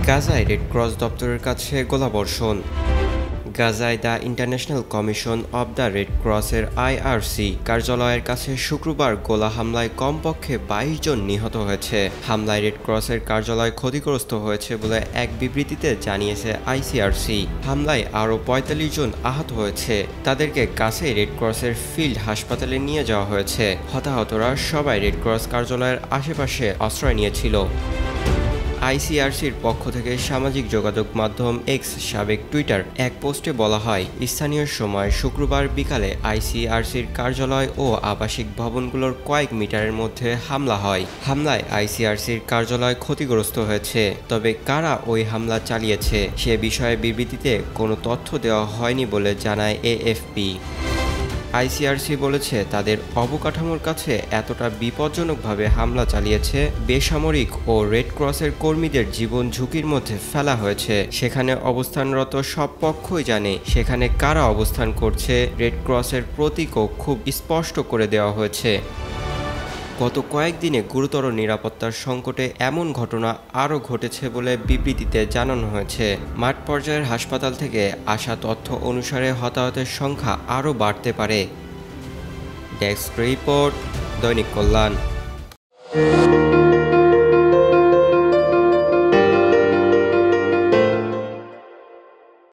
গাজায় red cross দপ্তরের কাছে গোলাবর্ষণ। গাজায় the international commission of the red ক্রসের আইআরসি কার্যালয়ের কাছে শুক্রবার গোলা হামলায় কমপক্ষে ২২ জন নিহত হয়েছে। হামলায় রেড ক্রসের কার্যালয় ক্ষতিগ্রস্ত হয়েছে বলে এক বিবৃতিতে জানিয়েছে আইসিআরসি। হামলায় আরও ৪৫ জন আহত হয়েছে। তাদেরকে কাছেই রেড ক্রসের ফিল্ড হাসপাতালে নিয়ে যাওয়া হয়েছে। হতাহতরা সবাই রেড ক্রস কার্যালয়ের আশেপাশে আশ্রয় নিয়েছিল। আইসিআরসির পক্ষ থেকে সামাজিক যোগাযোগ মাধ্যম এক্স সাবেক টুইটার এক পোস্টে বলা হয়, স্থানীয় সময় শুক্রবার বিকালে আইসিআরসির কার্যালয় ও আবাসিক ভবনগুলোর কয়েক মিটারের মধ্যে হামলা হয়। হামলায় আইসিআরসির কার্যালয় ক্ষতিগ্রস্ত হয়েছে। তবে কারা ওই হামলা চালিয়েছে সে বিষয়ে বিবৃতিতে কোনো তথ্য দেওয়া হয়নি বলে জানায় এএফপি। আইসিআরসি বলেছে তাদের অবকাঠামোর কাছে এতটা বিপজ্জনকভাবে হামলা চালিয়েছে, বেসামরিক ও রেড ক্রসের কর্মীদের জীবন ঝুঁকির মধ্যে ফেলা হয়েছে। সেখানে অবস্থানরত সব পক্ষই জানে সেখানে কারা অবস্থান করছে। রেড ক্রসের প্রতীকও খুব স্পষ্ট করে দেওয়া হয়েছে। গত কয়েকদিনে গুরুতর নিরাপত্তার সংকটে এমন ঘটনা আরও ঘটেছে বলে বিবৃতিতে জানানো হয়েছে। মাঠ পর্যায়ের হাসপাতাল থেকে আসা তথ্য অনুসারে হতাহতের সংখ্যা আরও বাড়তে পারে। ডেস্ক রিপোর্ট, দৈনিক কল্যাণ।